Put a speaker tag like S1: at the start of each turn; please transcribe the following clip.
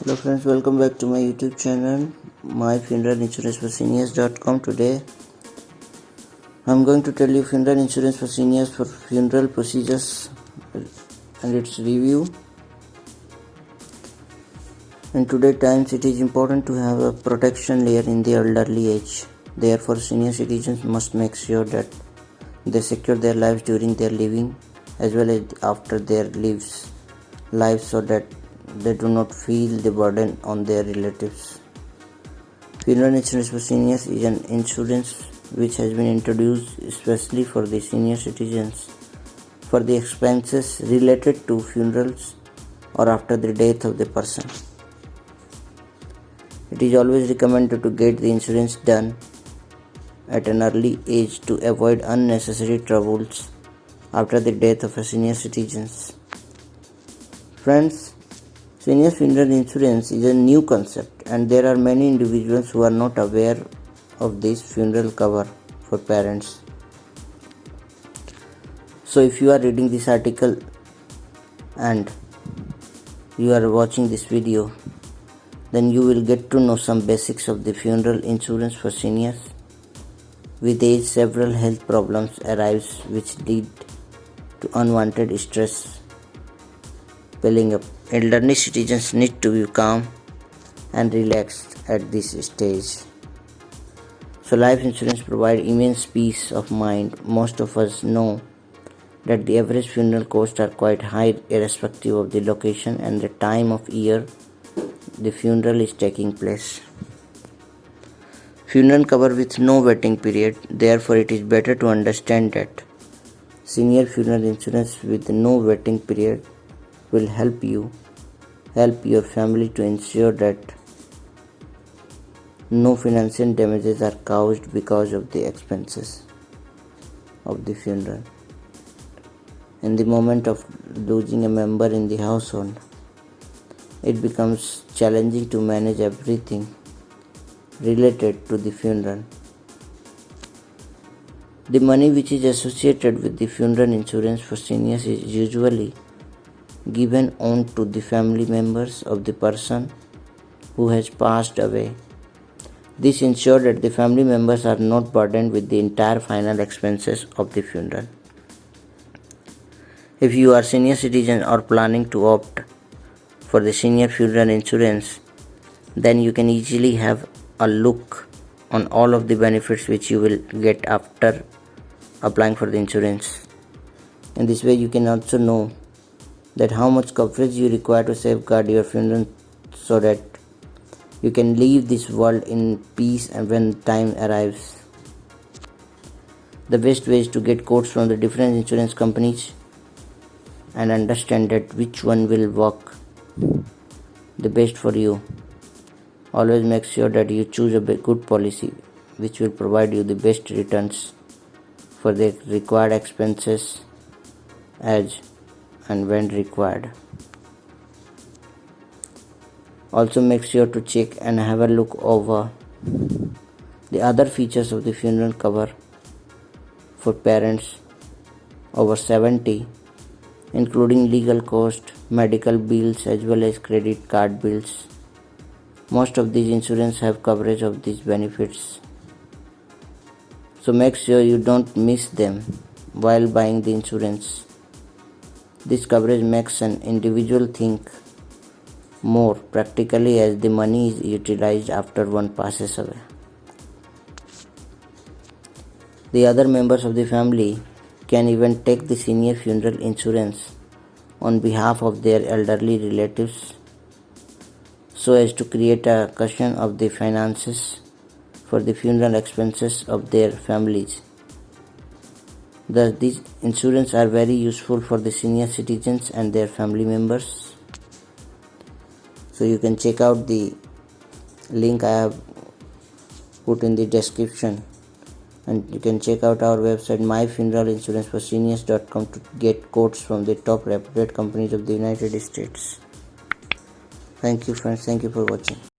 S1: Hello friends, welcome back to my YouTube channel, myfuneralalinsuranceforseniors.com. Today I'm going to tell you funeral insurance for seniors for funeral procedures and its review. In today's times, it is important to have a protection layer in the elderly age. Therefore, senior citizens must make sure that they secure their lives during their living as well as after their lives so that they do not feel the burden on their relatives. Funeral insurance for seniors is an insurance which has been introduced especially for the senior citizens for the expenses related to funerals or after the death of the person. It is always recommended to get the insurance done at an early age to avoid unnecessary troubles after the death of a senior citizens. Friends, senior funeral insurance is a new concept and there are many individuals who are not aware of this funeral cover for parents. So if you are reading this article and you are watching this video, then you will get to know some basics of the funeral insurance for seniors. With age, several health problems arise which lead to unwanted stress building up. Elderly citizens need to be calm and relaxed at this stage. So life insurance provides immense peace of mind. Most of us know that the average funeral costs are quite high irrespective of the location and the time of year the funeral is taking place. Funeral cover with no waiting period. Therefore, it is better to understand that senior funeral insurance with no waiting period will help your family to ensure that no financial damages are caused because of the expenses of the funeral. In the moment of losing a member in the household, it becomes challenging to manage everything related to the funeral. The money which is associated with the funeral insurance for seniors is usually given on to the family members of the person who has passed away. This ensures that the family members are not burdened with the entire final expenses of the funeral. If you are senior citizen or planning to opt for the senior funeral insurance, then you can easily have a look on all of the benefits which you will get after applying for the insurance. In this way, you can also know that how much coverage you require to safeguard your funeral so that you can leave this world in peace and when time arrives. The best way is to get quotes from the different insurance companies and understand that which one will work the best for you. Always make sure that you choose a good policy which will provide you the best returns for the required expenses as and when required. Also make sure to check and have a look over the other features of the funeral cover for parents over 70, including legal cost, medical bills as well as credit card bills. Most of these insurance have coverage of these benefits. So make sure you don't miss them while buying the insurance. This coverage makes an individual think more practically as the money is utilized after one passes away. The other members of the family can even take the senior funeral insurance on behalf of their elderly relatives so as to create a cushion of the finances for the funeral expenses of their families. Thus, these insurance are very useful for the senior citizens and their family members. So you can check out the link I have put in the description, and you can check out our website myfuneralalinsuranceforseniors.com to get quotes from the top reputed companies of the United States. Thank you friends, thank you for watching.